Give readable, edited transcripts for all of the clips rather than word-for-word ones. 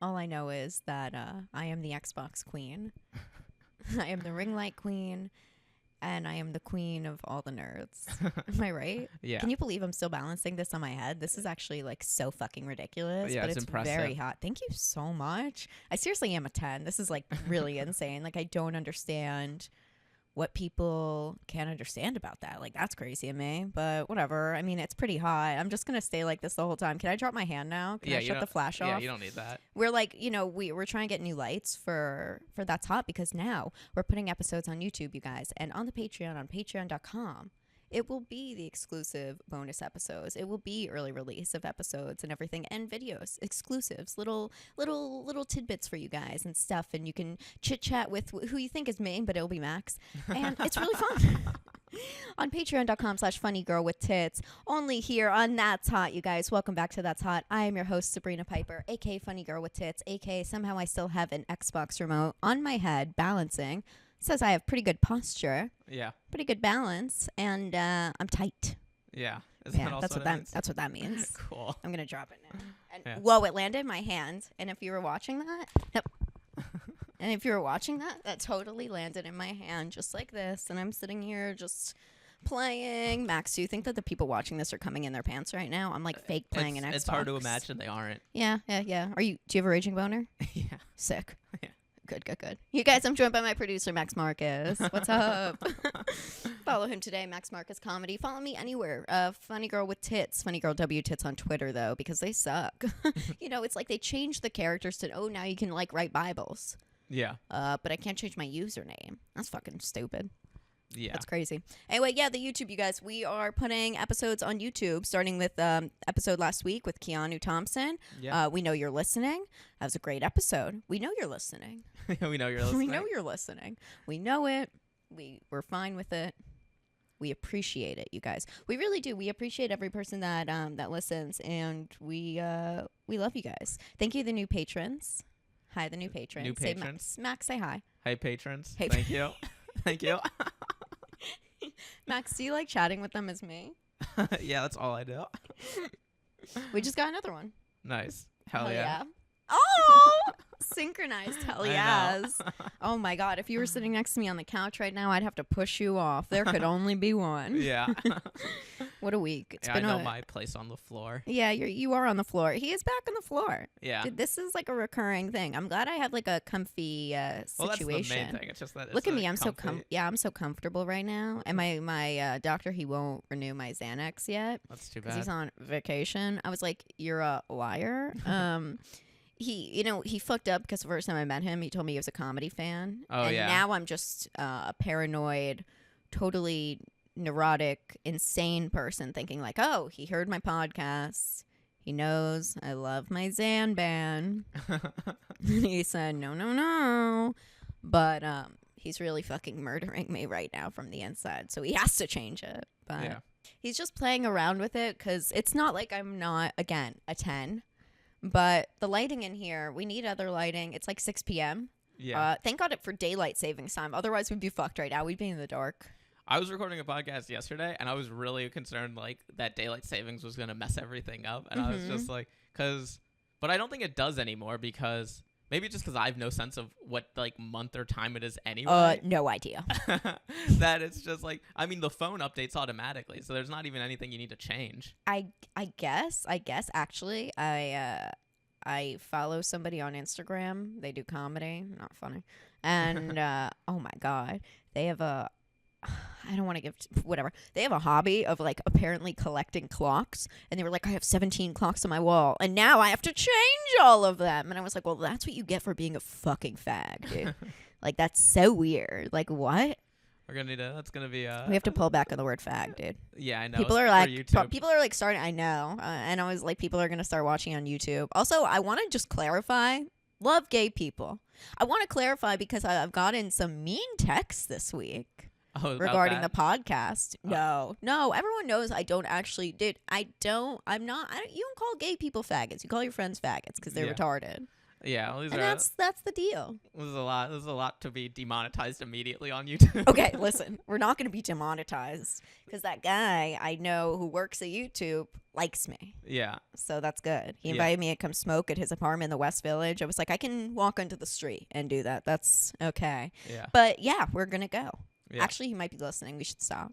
All I know is that I am the Xbox queen. I am the ring light queen. And I am the queen of all the nerds. Am I right? Yeah. Can you believe I'm still balancing this on my head? This is actually like so fucking ridiculous. Yeah, but it's it's impressive. very hot. Thank you so much. I seriously am a 10. This is like really insane. Like I don't understand what people can't understand about that. Like that's crazy to me. But whatever. I mean, it's pretty hot. I'm just gonna stay like this the whole time. Can I drop my hand now? Can I shut the flash off? Yeah, you don't need that. We're like, we're trying to get new lights for That's Hot because now we're putting episodes on YouTube, you guys, and on the Patreon on patreon.com. It will be the exclusive bonus episodes. It will be early release of episodes and everything, and videos, exclusives, little tidbits for you guys and stuff. And you can chit chat with who you think is me, but it'll be Max, and it's really fun. On patreon.com/funnygirlwithtits, only here on That's Hot, you guys. Welcome back to That's Hot. I am your host, Sabrina Piper, aka Funny Girl with Tits, aka somehow I still have an Xbox remote on my head balancing. Says I have pretty good posture. Yeah. Pretty good balance, and I'm tight. Yeah. That's what that means. Cool. I'm gonna drop it now. And Yeah. whoa, it landed in my hand. And if you were watching that, and if you were watching that totally landed in my hand just like this. And I'm sitting here just playing. Max, do you think that the people watching this are coming in their pants right now? I'm like fake playing an Xbox. It's hard to imagine they aren't. Yeah. Do you have a raging boner? Yeah. Sick. Yeah. Good. You guys, I'm joined by my producer, Max Marcus. What's up? Follow him today, Max Marcus Comedy. Follow me anywhere. Funny Girl with Tits. Funny Girl W Tits on Twitter, though, because they suck. It's like they changed the characters to, now you can, like, write Bibles. Yeah. But I can't change my username. That's fucking stupid. Yeah. That's crazy. Anyway, the YouTube, you guys. We are putting episodes on YouTube, starting with episode last week with Keanu Thompson. Yeah. We know you're listening. That was a great episode. We know you're listening. We know you're listening. We know you're listening. We know it. We're fine with it. We appreciate it, you guys. We really do. We appreciate every person that that listens, and we love you guys. Thank you, the new patrons. Hi, the new patrons. New patrons. Say Max, say hi. Hey, patrons. Hey. Thank you. Thank you. Max, do you like chatting with them as me? Yeah, that's all I do. We just got another one. Nice. Hell yeah. Oh, synchronized hell I know. yes. Oh my God. If you were sitting next to me on the couch right now, I'd have to push you off. There could only be one. Yeah. What a week. It's Yeah, been I know my place on the floor. Yeah, you are on the floor. He is back on the floor. Yeah. Dude, this is like a recurring thing. I'm glad I have like a comfy Well, that's the situation. main thing. It's just that it's Look at me. I'm comfy. I'm so comfortable right now. And my doctor, he won't renew my Xanax yet That's too because bad. he's on vacation. I was like, you're a liar. He fucked up because the first time I met him, he told me he was a comedy fan. Oh, and yeah. now I'm just a paranoid, totally neurotic, insane person thinking like, oh, he heard my podcast. He knows I love my Xan ban. And he said, no. But he's really fucking murdering me right now from the inside. So he has to change it. But Yeah. he's just playing around with it because it's not like I'm not, again, a 10. But the lighting in here, we need other lighting. It's like 6 p.m. Yeah. Thank God for daylight savings time. Otherwise, we'd be fucked right now. We'd be in the dark. I was recording a podcast yesterday, and I was really concerned, like, that daylight savings was going to mess everything up. And I was just like, but I don't think it does anymore because maybe just because I have no sense of what, like, month or time it is anyway. No idea. That it's just like, I mean, the phone updates automatically, so there's not even anything you need to change. I guess actually I follow somebody on Instagram. They do comedy, not funny. And oh my God, they have I don't want to give whatever. They have a hobby of like apparently collecting clocks, and they were like, I have 17 clocks on my wall, and now I have to change all of them. And I was like, well, that's what you get for being a fucking fag, dude. Like that's so weird. Like what? We're gonna need that's gonna be We have to pull back on the word fag, dude. Yeah, I know. People are for like, YouTube. people are like starting. I know, and I was like, people are gonna start watching on YouTube. Also, I want to just clarify. Love gay people. I want to clarify because I've gotten some mean texts this week regarding the podcast. No, everyone knows I don't actually. Dude, I'm not. You don't call gay people faggots. You call your friends faggots because they're retarded. Yeah, well, And that's the deal. This is a lot. This is a lot to be demonetized immediately on YouTube. Okay, listen, we're not going to be demonetized because that guy I know who works at YouTube likes me. Yeah. So that's good. He Yeah. invited me to come smoke at his apartment in the West Village. I was like, I can walk onto the street and do that. That's okay. Yeah. But yeah, we're going to go. Yeah. Actually, he might be listening. We should stop.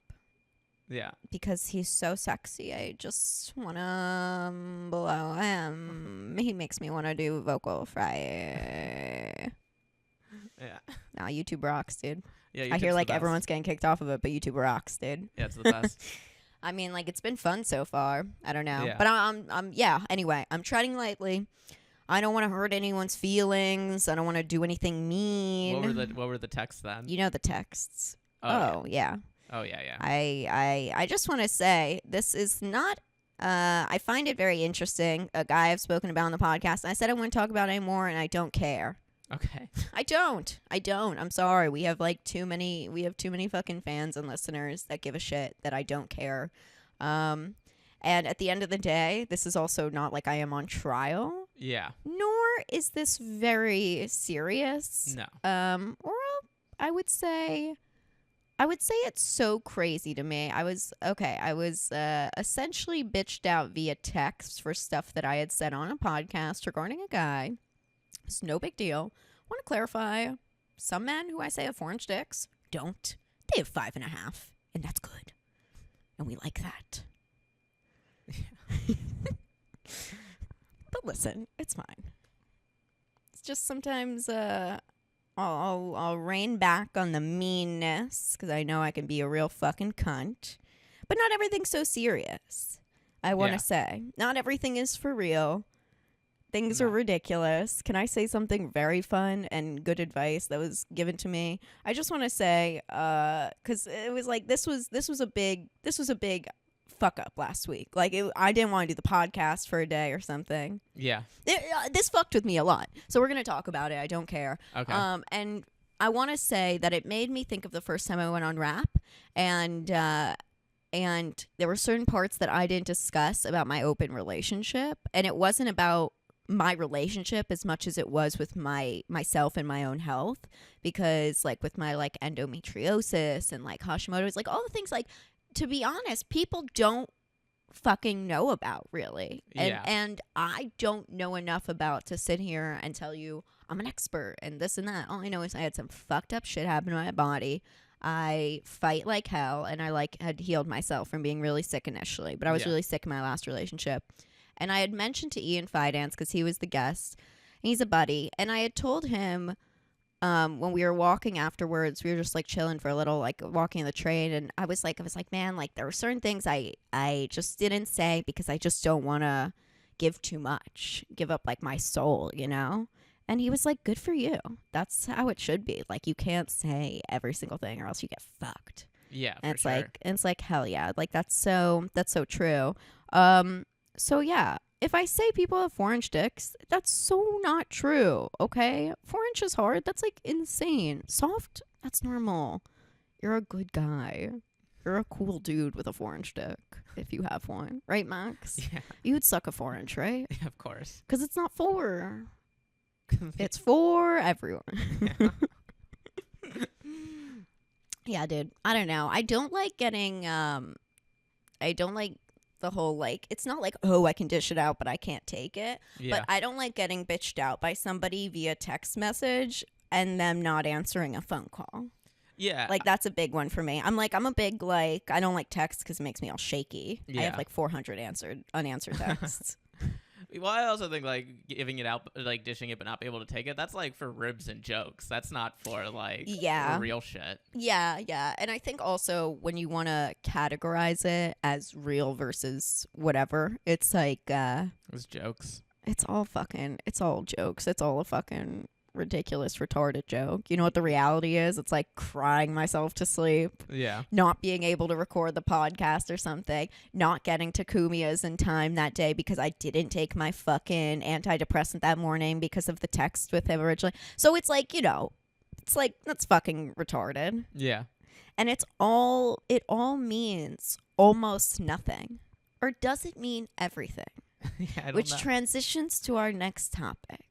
Yeah. Because he's so sexy. I just want to blow him. He makes me want to do vocal fry. Yeah. Nah, YouTube rocks, dude. Yeah. I hear YouTube's like the best. everyone's getting kicked off of it, but YouTube rocks, dude. Yeah, it's the best. I mean, like, it's been fun so far. I don't know. Yeah. But yeah, anyway, I'm treading lightly. I don't want to hurt anyone's feelings. I don't want to do anything mean. What were the texts then? You know the texts. Oh, Yeah. Oh yeah, yeah. I just want to say this is not. I find it very interesting. A guy I've spoken about on the podcast. And I said I wouldn't talk about it anymore, and I don't care. Okay. I don't. I'm sorry. We have too many fucking fans and listeners that give a shit that I don't care. And at the end of the day, this is also not like I am on trial. Yeah. Nor is this very serious. No. Or I would say it's so crazy to me. I was essentially bitched out via text for stuff that I had said on a podcast regarding a guy. It's no big deal. Want to clarify, some men who I say have orange dicks don't. They have 5.5, and that's good. And we like that. But listen, it's fine. It's just sometimes I'll rein back on the meanness because I know I can be a real fucking cunt. But not everything's so serious. I want to say. Not everything is for real. Things are ridiculous. Can I say something very fun and good advice that was given to me? I just want to say, because it was like this was a big fuck up last week. Like I didn't want to do the podcast for a day or something. Yeah. This fucked with me a lot. So we're gonna talk about it. I don't care. Okay. And I want to say that it made me think of the first time I went on rap, and there were certain parts that I didn't discuss about my open relationship, and it wasn't about my relationship as much as it was with myself and my own health, because like with my like endometriosis and like Hashimoto's, like all the things, like, to be honest, people don't fucking know about really. And I don't know enough about to sit here and tell you I'm an expert and this and that. All I know is I had some fucked up shit happen to my body. I fight like hell, and I had healed myself from being really sick initially, but I was really sick in my last relationship. And I had mentioned to Ian Fidance, because he was the guest, and he's a buddy, and I had told him when we were walking afterwards, we were just like chilling for a little, like walking the train, and I was like, man, like there were certain things I just didn't say because I just don't want to give too much, give up like my soul, you know? And he was like, good for you. That's how it should be. Like, you can't say every single thing or else you get fucked. Yeah, and it's sure. it's like, hell yeah. Like, that's so true. So yeah, if I say people have 4-inch dicks, that's so not true, okay? 4 inches hard, that's like insane. Soft, that's normal. You're a good guy. You're a cool dude with a 4-inch dick, if you have one. Right, Max? Yeah. You'd suck a 4-inch, right? Yeah, of course. Because it's not for... It's for everyone. Yeah. Yeah, dude. I don't know. I don't like getting... I don't like the whole, like, it's not like, oh, I can dish it out, but I can't take it. Yeah. But I don't like getting bitched out by somebody via text message and them not answering a phone call. Yeah. Like, that's a big one for me. I'm a big, like, I don't like text because it makes me all shaky. Yeah. I have, like, 400 unanswered texts. Well, I also think, like, giving it out, like, dishing it but not be able to take it, that's, like, for ribs and jokes. That's not for, like, real shit. Yeah, yeah. And I think also when you want to categorize it as real versus whatever, it's like... It's jokes. It's all jokes. It's all a fucking ridiculous, retarded joke. You know what the reality is? It's like crying myself to sleep. Yeah. Not being able to record the podcast or something. Not getting to Kumia's in time that day because I didn't take my fucking antidepressant that morning because of the text with him originally. So it's like, you know, it's like, that's fucking retarded. Yeah. And it all means almost nothing. Or does it mean everything? Yeah, I don't Which know. transitions to our next topic.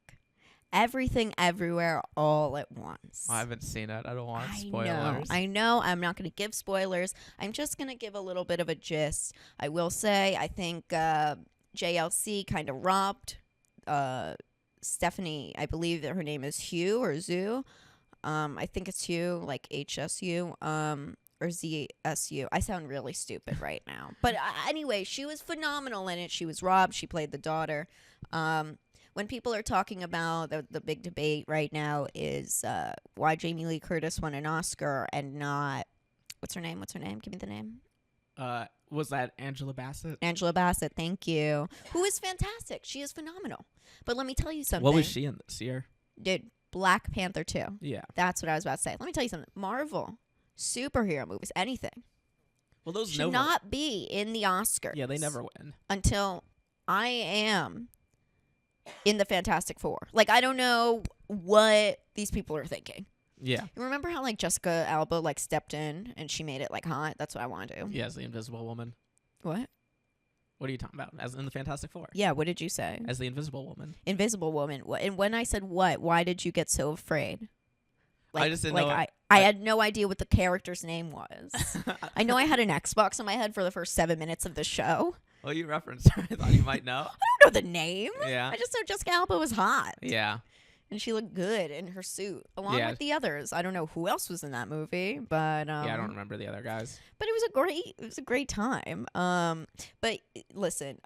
Everything Everywhere All at Once. I haven't seen it. I don't want spoilers. I know. I'm not going to give spoilers. I'm just going to give a little bit of a gist. I will say, I think JLC kind of robbed Stephanie. I believe that her name is Hugh or Zoo. I think it's Hugh, like HSU. Or ZSU. I sound really stupid right now. But anyway, she was phenomenal in it. She was robbed. She played the daughter. When people are talking about the big debate right now is why Jamie Lee Curtis won an Oscar and not, what's her name? Give me the name. Was that Angela Bassett? Angela Bassett, thank you. Who is fantastic. She is phenomenal. But let me tell you something. What was she in this year? Dude, Black Panther 2. Yeah. That's what I was about to say. Let me tell you something. Marvel, superhero movies, anything. Well, those should not be in the Oscars. Yeah, they never win. Until I am in the Fantastic Four. Like, I don't know what these people are thinking. Yeah. You remember how, like, Jessica Alba, like, stepped in and she made it, like, hot? That's what I want to do. Yeah, as the Invisible Woman. What? What are you talking about? As in the Fantastic Four. Yeah, what did you say? As the Invisible Woman. Invisible Woman. And when I said what, why did you get so afraid? Like, I just didn't know. I had no idea what the character's name was. I know I had an Xbox in my head for the first 7 minutes of the show. Well, you referenced her. I thought you might know. I don't know the name. Yeah. I just know Jessica Alba was hot. Yeah. And she looked good in her suit, along with the others. I don't know who else was in that movie, but yeah, I don't remember the other guys. But it was a great time. But listen,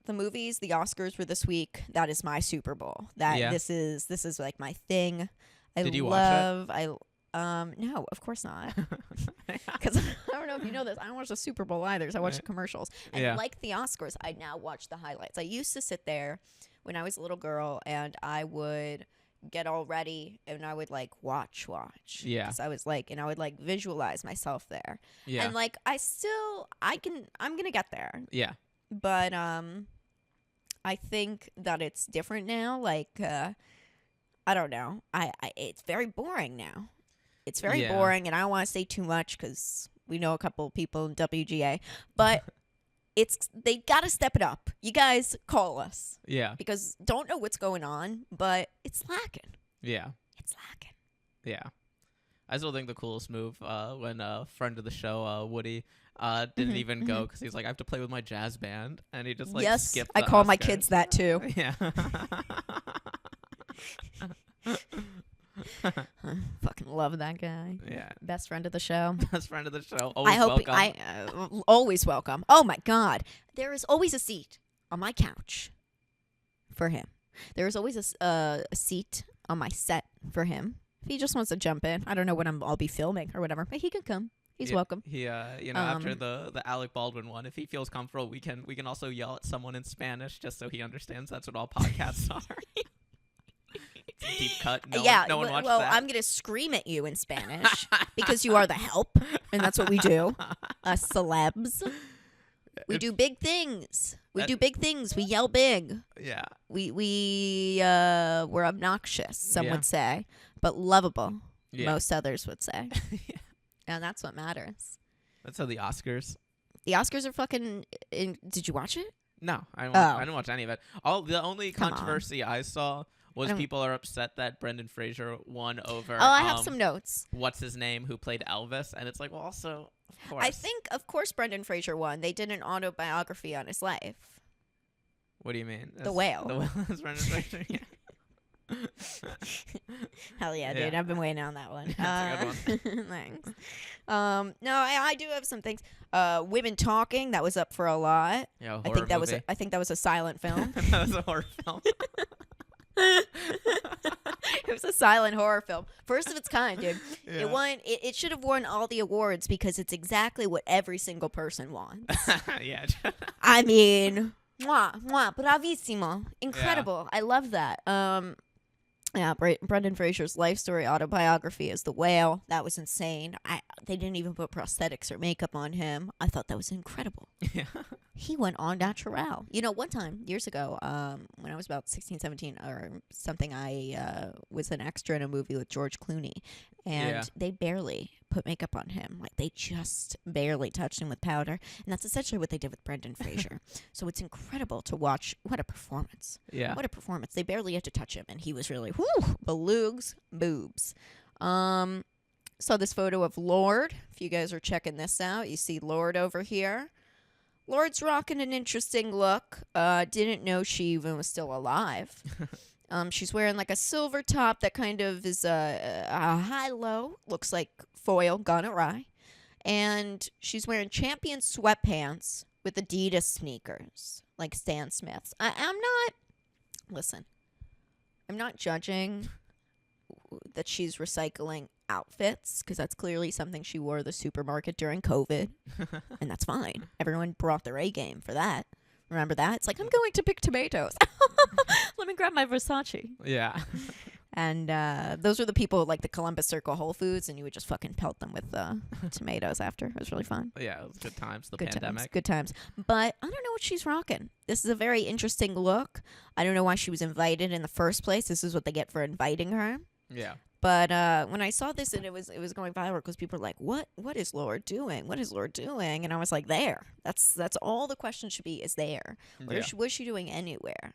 the movies, the Oscars were this week. That is my Super Bowl. This is like my thing. Did you watch it? No, of course not. Because I don't know if you know this. I don't watch the Super Bowl either. So I watch the commercials. And like the Oscars, I now watch the highlights. I used to sit there when I was a little girl, and I would get all ready, and I would like watch. Yeah. Because I was like, and I would like visualize myself there. Yeah. And like, I'm gonna get there. Yeah. But I think that it's different now. Like, I don't know. It's very boring now. It's very boring, and I don't want to say too much because we know a couple of people in WGA, but they got to step it up. You guys call us. Yeah. Because don't know what's going on, but it's lacking. Yeah. It's lacking. Yeah. I still think the coolest move when a friend of the show, Woody, didn't even go because he's like, I have to play with my jazz band, and he just like skipped the I call my Oscars. kids that too. Yeah. Fucking love that guy. Yeah. Best friend of the show. Best friend of the show. Always welcome. Always welcome. Oh my God. There is always a seat on my couch for him. There is always a seat on my set for him. If he just wants to jump in. I don't know what I'll be filming or whatever, but he can come. He's welcome. He, after the Alec Baldwin one, if he feels comfortable, we can also yell at someone in Spanish just so he understands that's what all podcasts are. Deep cut. No one watched that. I'm gonna scream at you in Spanish because you are the help, and that's what we do. Us celebs, we do big things. We yell big. Yeah. We're obnoxious. Some would say, but lovable. Yeah. Most others would say. Yeah. And that's what matters. That's how the Oscars. The Oscars are fucking. Did you watch it? No, I didn't watch any of it. The only controversy I saw was people are upset that Brendan Fraser won over. Oh, I have some notes. What's his name? Who played Elvis? And it's like, well, also, of course. I think, of course, Brendan Fraser won. They did an autobiography on his life. What do you mean? The Whale. The Whale is Brendan Fraser. Yeah. Hell yeah, dude! I've been waiting on that one. That's a good one. Thanks. No, I do have some things. Women Talking, that was up for a lot. Yeah, I think that was a silent film. That was a horror film. It was a silent horror film, first of its kind, dude. Yeah. It won. It should have won all the awards because it's exactly what every single person wants. Yeah. I mean, bravissimo, incredible. Yeah. I love that. Yeah, Brendan Fraser's life story autobiography is The Whale. That was insane. They didn't even put prosthetics or makeup on him. I thought that was incredible. Yeah. He went on natural. You know, one time, years ago, when I was about 16, 17 or something, I was an extra in a movie with George Clooney. And Yeah. they barely put makeup on him. Like, they just barely touched him with powder. And that's essentially what they did with Brendan Fraser. So it's incredible to watch. What a performance. Yeah. What a performance. They barely had to touch him. And he was really, whoo, belugs, boobs. Saw this photo of Lord. If you guys are checking this out, you see Lord over here. Lord's rocking an interesting look. Didn't know she even was still alive. She's wearing like a silver top that kind of is a high-low. Looks like foil gone awry. And she's wearing Champion sweatpants with Adidas sneakers, like Stan Smith's. Listen, I'm not judging that she's recycling outfits, because that's clearly something she wore at the supermarket during COVID, and that's fine. Everyone brought their A game for that. Remember that? It's like, I'm going to pick tomatoes. Let me grab my Versace. Yeah. And those were the people like the Columbus Circle Whole Foods, and you would just fucking pelt them with tomatoes after. It was really fun. Yeah, it was good times. The Good pandemic. times, good times. But I don't know what she's rocking. This is a very interesting look. I don't know why she was invited in the first place. This is what they get for inviting her. Yeah. But when I saw this and it was going viral because people were like, "What is Lord doing? What is Lord doing?" And I was like, "There. That's all the question should be is there. What is she doing anywhere?"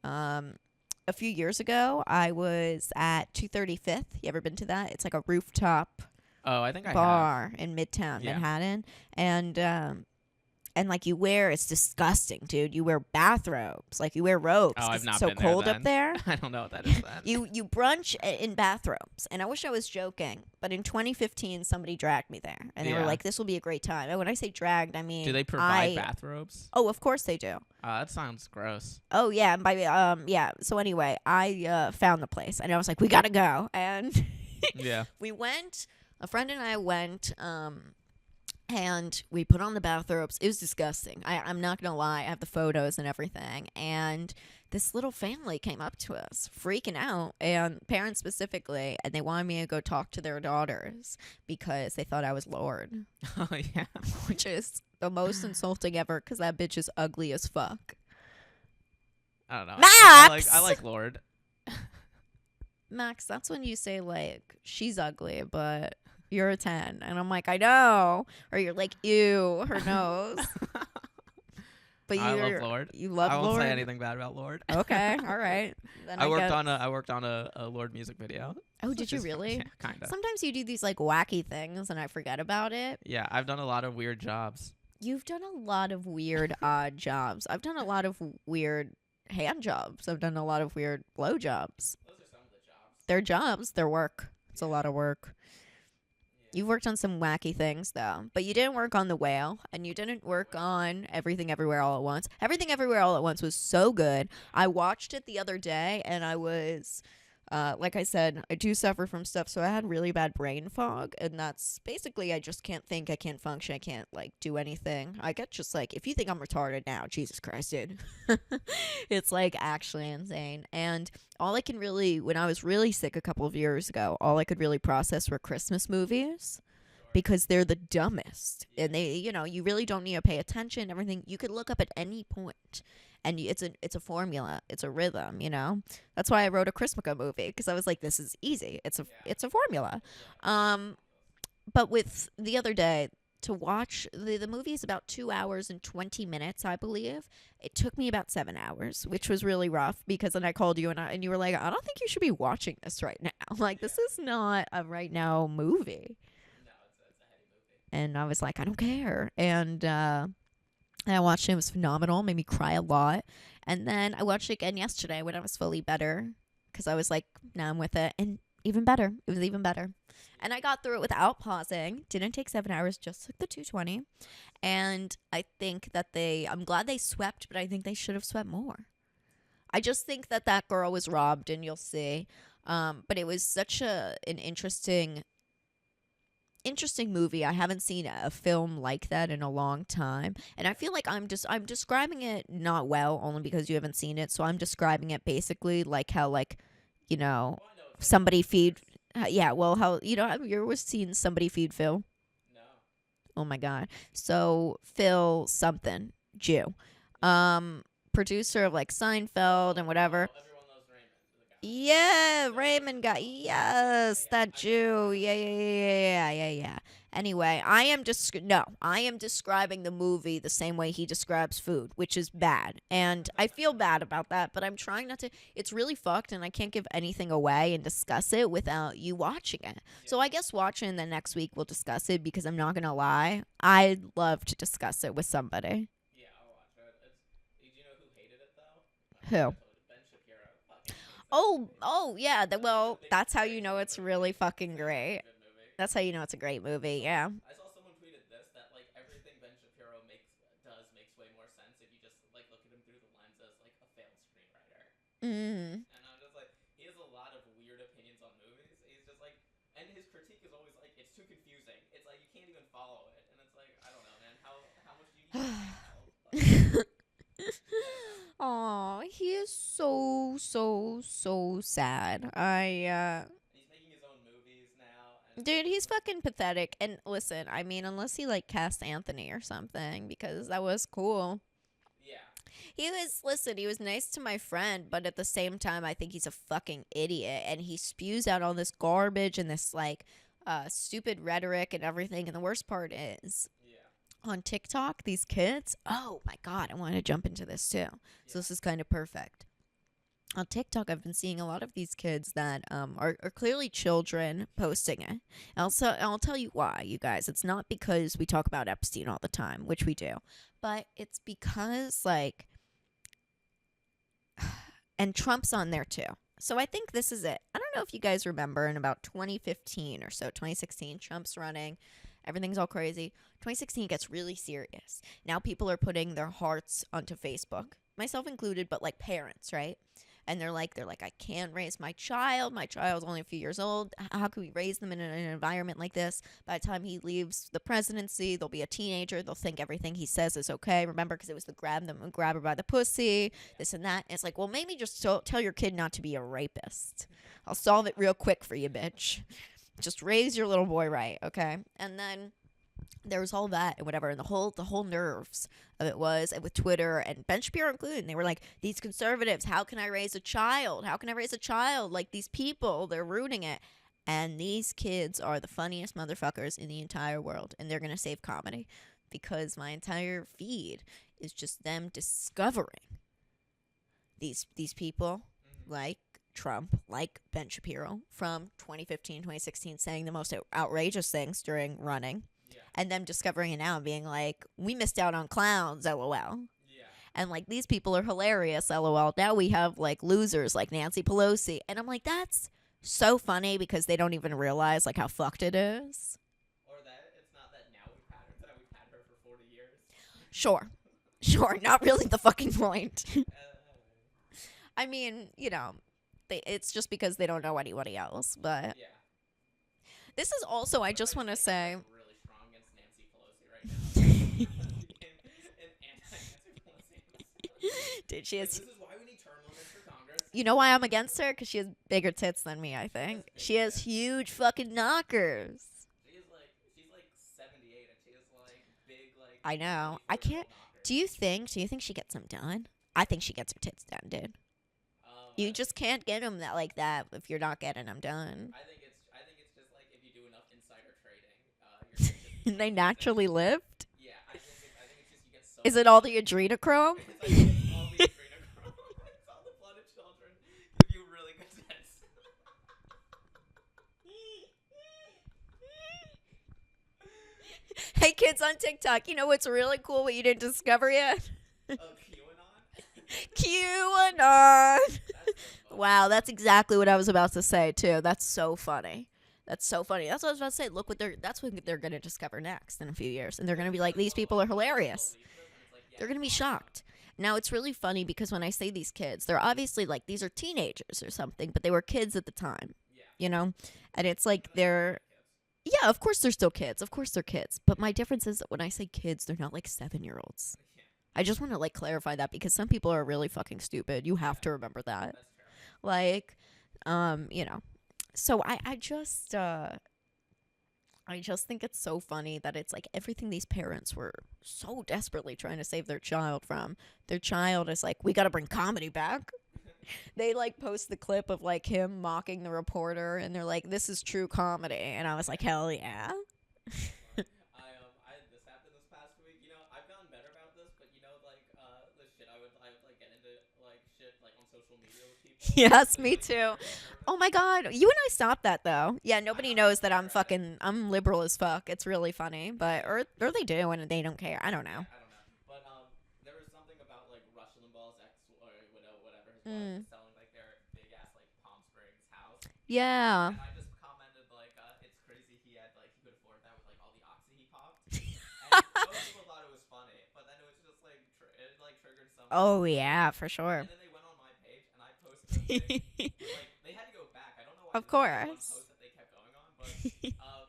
A few years ago, I was at 235th. You ever been to that? It's like a rooftop Oh, I think I have. bar in Midtown Manhattan, and like it's disgusting, dude. You wear bathrobes, like you wear robes. Oh, I've 'cause not it's so been there cold then. up there. I don't know what that is then. You brunch in bathrobes, and I wish I was joking, but in 2015, somebody dragged me there, and they were Yeah. like, "This will be a great time." And when I say dragged, I mean Do they provide bathrobes? Oh, of course they do. That sounds gross. Oh yeah, and yeah. So anyway, I found the place, and I was like, "We gotta go," and Yeah. we went. A friend and I went. And we put on the bathrobes. It was disgusting. I'm not going to lie. I have the photos and everything. And this little family came up to us, freaking out, and parents specifically. And they wanted me to go talk to their daughters because they thought I was Lord. Oh, yeah. Which is the most insulting ever because that bitch is ugly as fuck. I don't know. Max! I like Lord. Max, that's when you say, like, she's ugly, but you're a 10. And I'm like, I know. Or you're like, ew, her nose. But I love Lord. You love I won't Lord? say anything bad about Lord. Okay, all right. Then I worked on a Lord music video. Oh, did you really? Yeah, kind of. Sometimes you do these like wacky things and I forget about it. Yeah, I've done a lot of weird jobs. You've done a lot of weird odd jobs. I've done a lot of weird hand jobs. I've done a lot of weird blow jobs. Those are some of the jobs. They're jobs. They're work. It's a lot of work. You've worked on some wacky things, though. But you didn't work on The Whale, and you didn't work on Everything Everywhere All at Once. Everything Everywhere All at Once was so good. I watched it the other day, and I was, like I said, I do suffer from stuff, so I had really bad brain fog, and that's basically I just can't think, I can't function, I can't, like, do anything. I get just, like, if you think I'm retarded now, Jesus Christ, dude. It's, like, actually insane. And all I can really, when I was really sick a couple of years ago, all I could really process were Christmas movies because they're the dumbest. And they, you really don't need to pay attention, everything. You could look up at any point, and it's a formula. It's a rhythm, That's why I wrote a Christmas movie, because I was like, this is easy. It's a formula. But with the other day, to watch the movie is about 2 hours and 20 minutes, I believe. It took me about 7 hours, which was really rough because then I called you and you were like, I don't think you should be watching this right now. Like, this is not a right now movie. No, it's a heady movie. And I was like, I don't care. And I watched it. It was phenomenal. Made me cry a lot. And then I watched it again yesterday when I was fully better because I was like, now I'm with it. And even better. It was even better. And I got through it without pausing. Didn't take 7 hours, just took the 220. And I think that I'm glad they swept, but I think they should have swept more. I just think that girl was robbed, and you'll see. But it was such an interesting movie. I haven't seen a film like that in a long time. And I feel like I'm describing it not well, only because you haven't seen it. So I'm describing it basically like how, like, somebody feed... yeah, well, how have you ever seen somebody feed Phil? No. Oh my God. So Phil something Jew. Producer of like Seinfeld and whatever. Oh, everyone loves Raymond, the guy. Yeah, Yeah, Raymond guy. yeah, Yes, yeah. that I know Jew. him. Yeah, yeah, yeah, yeah, yeah, yeah. Anyway, I am describing the movie the same way he describes food, which is bad. And I feel bad about that, but I'm trying not to. It's really fucked, and I can't give anything away and discuss it without you watching it. Yeah. So I guess watching the next week we'll discuss it because I'm not going to lie. I'd love to discuss it with somebody. Yeah, I'll watch it. Did you know who hated it though? I think Who? I told you. Ben Shapiro fucking hates that movie. Oh, yeah. They Well, think that's it's how great you because know they it's really really think fucking it's a great. good movie. That's how you know it's a great movie. Yeah. I saw someone tweeted this that like everything Ben Shapiro makes way more sense if you just like look at him through the lens as like a failed screenwriter. Mm. And I'm just like, he has a lot of weird opinions on movies. He's just like, and his critique is always like, it's too confusing. It's like you can't even follow it, and it's like, I don't know, man. How much do you need your handheld? Like, I don't know. Oh, he is so sad. And he's making his own movies now, and it's Dude, just he's like, fucking pathetic. And listen, I mean, unless he like cast Anthony or something, because that was cool. yeah, He was nice to my friend, but at the same time, I think he's a fucking idiot. And he spews out all this garbage and this like stupid rhetoric and everything. And the worst part is, yeah, on TikTok, these kids, oh my God, I want to jump into this too. yeah. So this is kind of perfect. On TikTok, I've been seeing a lot of these kids that are clearly children posting it. I'll tell you why, you guys. It's not because we talk about Epstein all the time, which we do, but it's because, like, and Trump's on there too. So I think this is it. I don't know if you guys remember in about 2015 or so, 2016, Trump's running. Everything's all crazy. 2016 gets really serious. Now people are putting their hearts onto Facebook, myself included, but like parents, right? And they're like, I can't raise my child. My child's only a few years old. How can we raise them in an environment like this? By the time he leaves the presidency, they'll be a teenager. They'll think everything he says is okay. Remember, because it was the grab her by the pussy, this and that. And it's like, well, maybe just tell your kid not to be a rapist. I'll solve it real quick for you, bitch. Just raise your little boy right, okay? And then there was all that and whatever, and the whole nerves of it was, and with Twitter and Ben Shapiro included, and they were like, these conservatives, how can I raise a child? How can I raise a child? Like, these people, they're ruining it. And these kids are the funniest motherfuckers in the entire world, and they're gonna save comedy because my entire feed is just them discovering these people like Trump, like Ben Shapiro from 2015, 2016, saying the most outrageous things during running. Yeah. And them discovering it now and being like, we missed out on clowns, lol. Yeah. And like, these people are hilarious, lol. Now we have like losers like Nancy Pelosi. And I'm like, that's so funny because they don't even realize like how fucked it is. Or that it's not that now we've had her for 40 years. Sure. Not really the fucking point. I mean, you know, it's just because they don't know anybody else. But yeah. this is also, I just want to say, Really strong against Nancy Pelosi right now. in anti-Nancy Pelosi. dude, she This is. is why we need term limits for Congress. You know why I'm against her? Because she has bigger tits than me, I think. She has huge fucking knockers. She's like 78 and she has like big like. I know. I can't. Do you think she gets them done? I think she gets her tits done, dude. You just can't get them like that if you're not getting them done. I think it's just like if you do enough insider trading, you're They naturally lift? Yeah, I think it's just you get so. Is it all the adrenochrome? It's like all the adrenochrome. It's all the blood of children give you really good tits. Hey, kids on TikTok, you know what's really cool what you didn't discover yet? QAnon. QAnon. That's the most- Wow, that's exactly what I was about to say, too. That's so funny. That's so funny. That's what I was about to say. Look that's what they're going to discover next in a few years. And they're going to be like, these people are hilarious. They're going to be shocked. Now, it's really funny because when I say these kids, they're obviously like, these are teenagers or something, but they were kids at the time, Yeah. you know? And it's like they're, yeah, of course they're still kids. Of course they're kids. But my difference is that when I say kids, they're not like 7-year-olds. Yeah. I just want to like clarify that because some people are really fucking stupid. You have to remember that. That's true. Like, you know. So I just, I I just think it's so funny that it's like everything these parents were so desperately trying to save their child from. Their child is like, we got to bring comedy back. They like post the clip of like him mocking the reporter, and they're like, this is true comedy. And I was like, hell yeah. I this happened this past week. You know, I've gotten better about this, but you know, like the shit I would like get into like shit like on social media with people. Yes, With me like too. conservative. Oh my god, you and I stopped that though. Yeah, I nobody know I'm knows that better I'm at it. fucking I'm liberal as fuck. It's really funny, but or they do and they don't care. I don't know. Yeah, I don't know, but there was something about like Rush Limbaugh's ex or widow, whatever his wife Mm. was selling like their big ass like Palm Springs house, Yeah. and I just commented like, it's crazy he could afford that with like all the oxy he popped, and most people thought it was funny, but then it was just like it like triggered some Oh people, yeah, for and sure. then they went on my page and I posted a thing. Like they had to go back. I don't know why Of this was the one course. post that they kept going on, but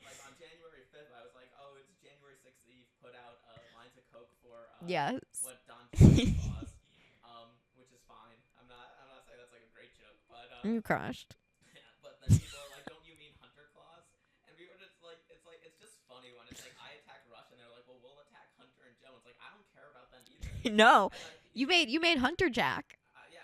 like on January 5th, I was like, oh, it's January 6th Eve. Put out lines of coke for Yes. what Don Santa Claus, which is fine. I'm not saying that's like a great joke, but You crushed. but then people are like, don't you mean Hunter Claus? And we were just like, it's just funny when it's like I attack Rush and they're like, well, we'll attack Hunter and Joe. It's like I don't care about them either. No. And You made Hunter Jack. yeah,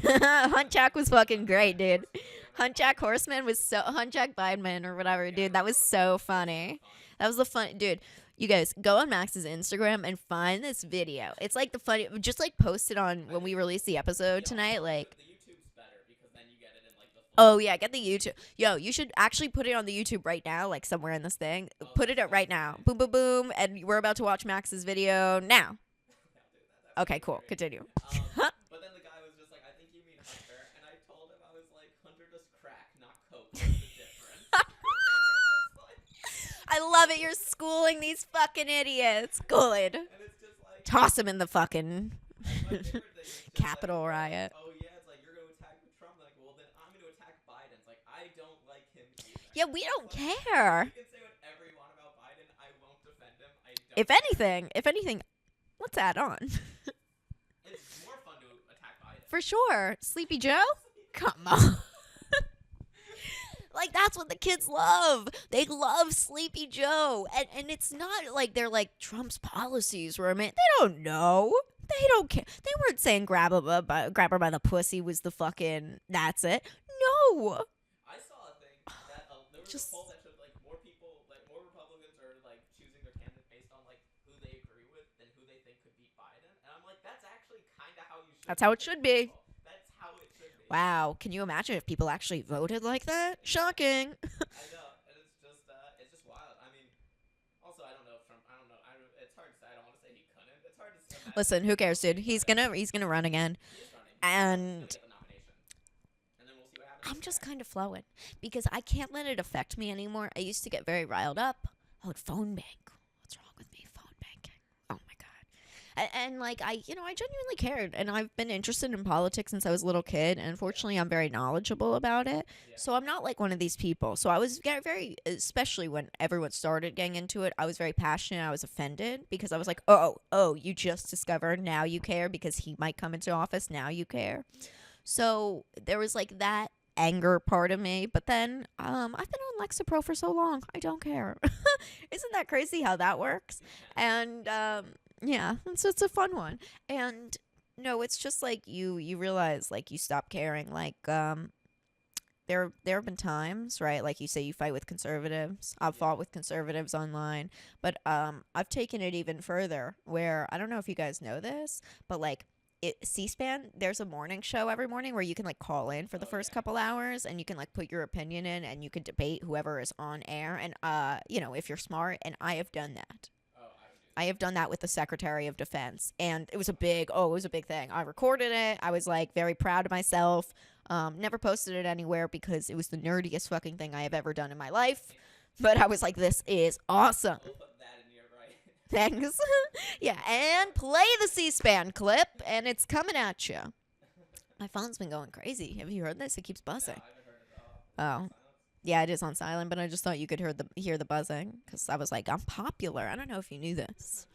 yeah. Hunt Jack was fucking Hunter great, Jack dude. Horseman or whatever the Hunt fuck Jack his name is. Horseman was so Hunt Jack Bideman or whatever, Yeah, dude. That was whatever it so was. It was so funny. fun. That was the fun, dude. You guys go on Max's Instagram and find this video. It's like the funny, just like post it on when we release the episode tonight. Like, The YouTube's better because then you get it in like the full. oh yeah, get the YouTube. Yo, you should actually put it on the YouTube right now, like somewhere in this thing. Oh, Put it that's up right so now. funny. Boom, boom, boom, and we're about to watch Max's video now. Yeah, I'll do that. That's Okay, gonna be cool. great. Continue. But then the guy was just like, I think you mean Hunter, and I told him I was like, Hunter does crack, not coke. What's the difference? I love it. You're schooling these fucking idiots. Good. And it's just like, Toss him in the fucking and my favorite thing is just Capitol like, riot. oh yeah, it's like you're gonna attack Trump. Like, well then I'm gonna attack Biden. It's like I don't like him either. Yeah, we It's don't like, care. you can say whatever you want about Biden. I won't defend him. I don't. If anything, let's add on. It's more fun to attack Biden. For sure. Sleepy Joe? Come on. Like that's what the kids love. They love Sleepy Joe. And it's not like they're like Trump's policies were they don't know. They don't care. They weren't saying grab her by the pussy was the fucking that's it. No. I saw a thing that there was Just a poll that showed like more people, like more Republicans are like choosing their candidate based on like who they agree with than who they think could beat Biden, and I'm like, that's actually kind of how you should. That's how it should be. That's how it should be. Wow. Can you imagine if people actually voted like that? Shocking. I know, and it's just wild. I mean, also I don't know if Trump. I don't know. It's hard to say. I don't want to say he couldn't. It's hard to imagine. Listen, who cares, dude? He's gonna run again. He is running. And He's gonna get the nomination, and then we'll see what happens. I'm just kind of flowing because I can't let it affect me anymore. I used to get very riled up. I would phone bank. What's wrong with me? Phone banking. Oh my god. And like I genuinely cared, and I've been interested in politics since I was a little kid. And fortunately, I'm very knowledgeable about it. Yeah. So I'm not like one of these people. So I was very, especially when everyone started getting into it, I was very passionate. I was offended because I was like, oh, you just discovered, now you care because he might come into office, now you care. So there was like that anger part of me, but then I've been on Lexapro for so long, I don't care. Isn't that crazy how that works? And yeah, it's a fun one. And no, it's just like you realize like you stop caring. Like there have been times, right? Like you say, you fight with conservatives. I've fought with conservatives online, but I've taken it even further. Where I don't know if you guys know this, but like C-SPAN, there's a morning show every morning where you can like call in for the first couple hours, and you can like put your opinion in, and you can debate whoever is on air. And if you're smart, and I have done that. I have done that with the Secretary of Defense, and it was a big thing. I recorded it. I was like very proud of myself. Never posted it anywhere because it was the nerdiest fucking thing I have ever done in my life. But I was like, this is awesome. We'll put that in your right. Thanks. Yeah, and play the C-SPAN clip, and it's coming at you. My phone's been going crazy. Have you heard this? It keeps No, I buzzing. haven't heard it at all. Oh. Yeah, it is on silent, but I just thought you could hear the buzzing because I was like, I'm popular. I don't know if you knew this.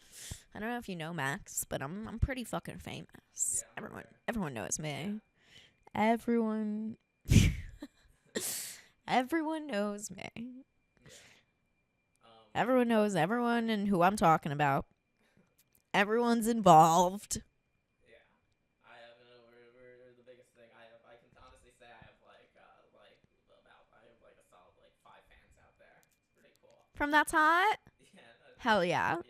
I don't know if you know Max, but I'm pretty fucking famous. Yeah, Everyone knows me. Everyone everyone knows me. Everyone knows everyone and who I'm talking about. Everyone's involved. Yeah. I have we're the biggest thing. I can honestly say I have I have like a solid like 5 fans out there. It's pretty cool. From That's Hot? Yeah. Hell yeah. Yeah.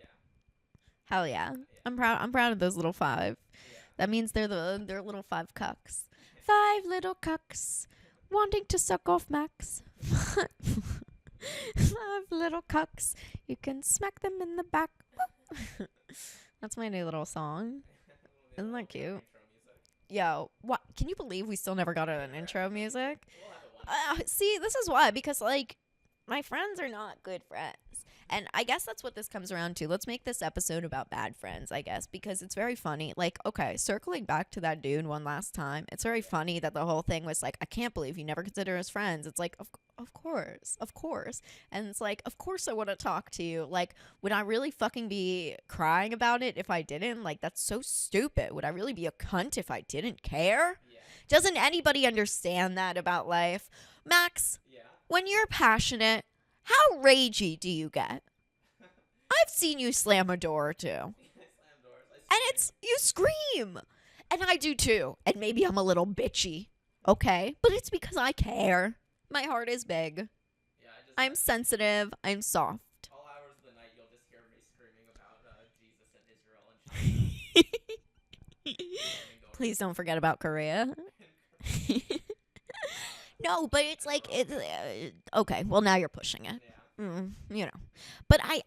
Hell yeah. Yeah. I'm proud of those little 5. Yeah. That means they're little 5 cucks. 5 little cucks wanting to suck off Max. 5 little cucks. You can smack them in the back. That's my new little song. Isn't that cute? Yo, what? Can you believe we still never got an intro music? We'll have it one. See, this is why. Because, like, my friends are not good friends. And I guess that's what this comes around to. Let's make this episode about bad friends, I guess, because it's very funny. Like, okay, circling back to that dude one last time, it's very funny that the whole thing was like, I can't believe you never consider us friends. It's like, of course. And it's like, of course I want to talk to you. Like, would I really fucking be crying about it if I didn't? Like, that's so stupid. Would I really be a cunt if I didn't care? Yeah. Doesn't anybody understand that about life? Max, Yeah. when you're passionate, how ragey do you get? I've seen you slam a door or two. I slam doors. And it's, you scream. And I do too. And maybe I'm a little bitchy. Okay? But it's because I care. My heart is big. Yeah, I'm sensitive. I'm soft. all hours of the night you'll just hear me screaming about Jesus and Israel and China. Please don't forget about Korea. No, but it's like, okay, well, now you're pushing it. Yeah. But I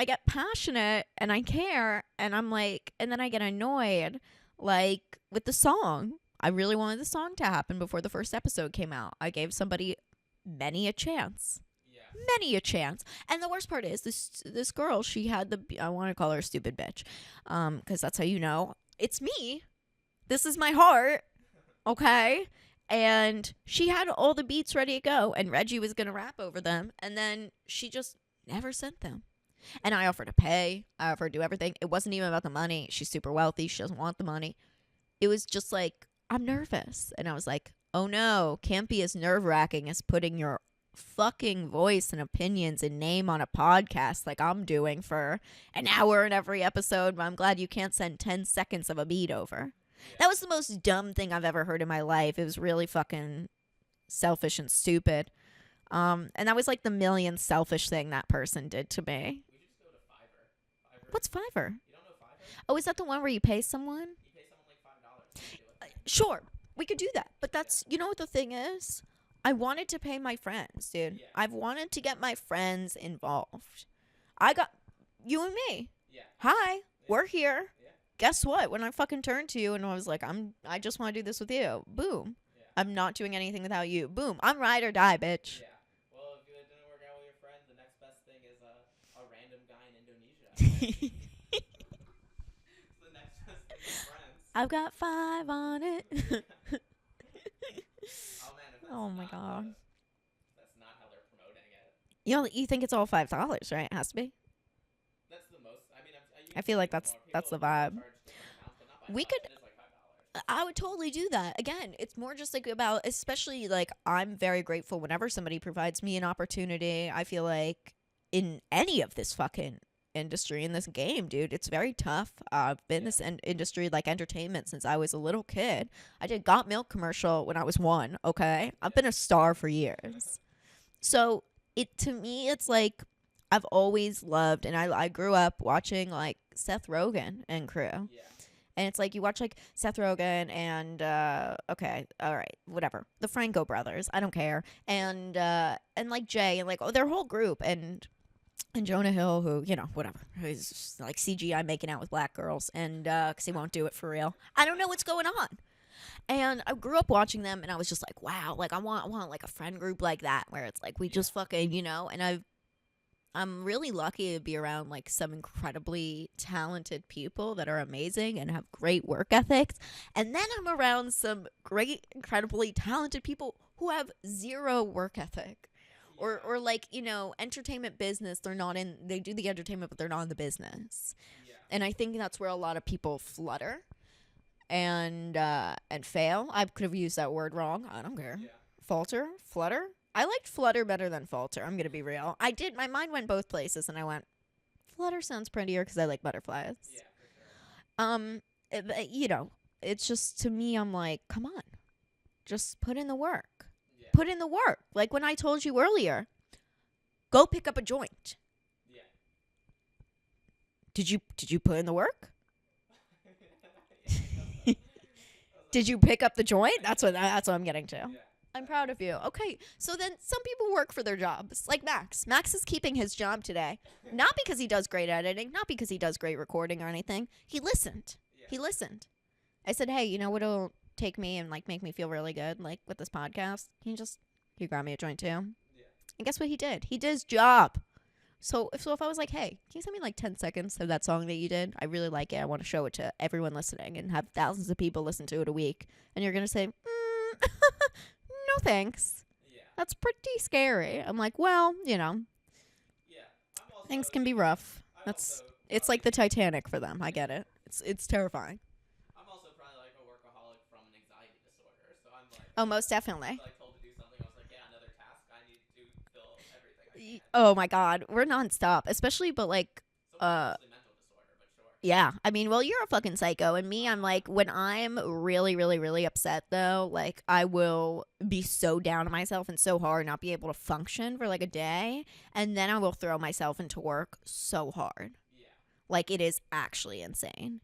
get passionate and I care and I'm like, and then I get annoyed, like with the song. I really wanted the song to happen before the first episode came out. I gave somebody many a chance. Yeah. Many a chance. And the worst part is this girl, she had I want to call her a stupid bitch. Cuz that's how you know it's me. This is my heart. Okay? And she had all the beats ready to go, and Reggie was going to rap over them, and then she just never sent them. And I offered to pay. I offered to do everything. It wasn't even about the money. She's super wealthy. She doesn't want the money. It was just like, I'm nervous. And I was like, oh no, can't be as nerve-wracking as putting your fucking voice and opinions and name on a podcast like I'm doing for an hour in every episode, but I'm glad you can't send 10 seconds of a beat over. That was the most dumb thing I've ever heard in my life. It was really fucking selfish and stupid. And that was like the millionth selfish thing that person did to me. We should just go to Fiverr. What's Fiverr? You don't know Fiverr? Oh, is that the one where you pay someone? You pay someone like $5. They do it. Sure, we could do that. But that's, you know what the thing is? I wanted to pay my friends, dude. Yeah. I've wanted to get my friends involved. I got you and me. Yeah. Hi, we're here. Yeah. Guess what? When I fucking turned to you and I was like, I just want to do this with you. Boom. Yeah. I'm not doing anything without you. Boom. I'm ride or die, bitch. Yeah. Well, if it didn't work out with your friend, the next best thing is a random guy in Indonesia. It's the next best thing to friends. I've got 5 on it. Oh man, if that's Oh my not, God. That's not how they're promoting it. You think it's all $5, right? It has to be. That's the most. I mean, I feel like that's the vibe. We could- It is like $5. I would totally do that. Again, it's more just like about, especially like I'm very grateful whenever somebody provides me an opportunity. I feel like in any of this fucking industry, in this game, dude, it's very tough. I've been in this industry, like entertainment, since I was a little kid. I did Got Milk commercial when I was 1, okay? I've been a star for years. So to me, it's like I've always loved, and I grew up watching like Seth Rogen and crew. Yeah. And it's like you watch like Seth Rogen and okay, all right, whatever. The Franco brothers, I don't care. And like Jay and like their whole group and Jonah Hill, who, you know, whatever. He's just like CGI making out with black girls and cuz he won't do it for real. I don't know what's going on. And I grew up watching them and I was just like, wow, like I want like a friend group like that where it's like we just fucking, you know, and I'm really lucky to be around like some incredibly talented people that are amazing and have great work ethics. And then I'm around some great, incredibly talented people who have zero work ethic. Or like, you know, entertainment business, they do the entertainment, but they're not in the business. Yeah. And I think that's where a lot of people flutter and fail. I could have used that word wrong. I don't care. Yeah. Falter, flutter. I liked flutter better than falter. I'm gonna be real. I did. My mind went both places, and I went flutter sounds prettier because I like butterflies. Yeah, for sure. You know, it's just to me. I'm like, come on, just put in the work. Yeah. Put in the work. Like when I told you earlier, go pick up a joint. Yeah. Did you put in the work? Yeah, Did you pick up the joint? That's what I'm getting to. Yeah. I'm proud of you. Okay, so then some people work for their jobs, like Max. Max is keeping his job today, not because he does great editing, not because he does great recording or anything. He listened. Yeah. He listened. I said, hey, you know what'll take me and like make me feel really good, like with this podcast? Can you grab me a joint too? Yeah. And guess what he did? He did his job. So if I was like, hey, can you send me like 10 seconds of that song that you did? I really like it. I want to show it to everyone listening and have thousands of people listen to it a week. And you're going to say, no thanks. Yeah. That's pretty scary. I'm like, well, you know, Yeah. I'm also, things can be rough. I'm It's like the Titanic for them. I get it. It's terrifying. I'm also probably like a workaholic from an anxiety disorder, so I'm like. Oh, most definitely. Like told to do something, I was like, yeah, another task. I need to fill everything I can. Oh my God, we're nonstop. Especially, but like, So mostly mental disorder, but sure. yeah. I mean, well, you're a fucking psycho, and me, I'm like, when I'm really, really, really upset, though, like, I will be so down on myself and so hard, not be able to function for like a day, and then I will throw myself into work so hard. Yeah. Like, it is actually insane.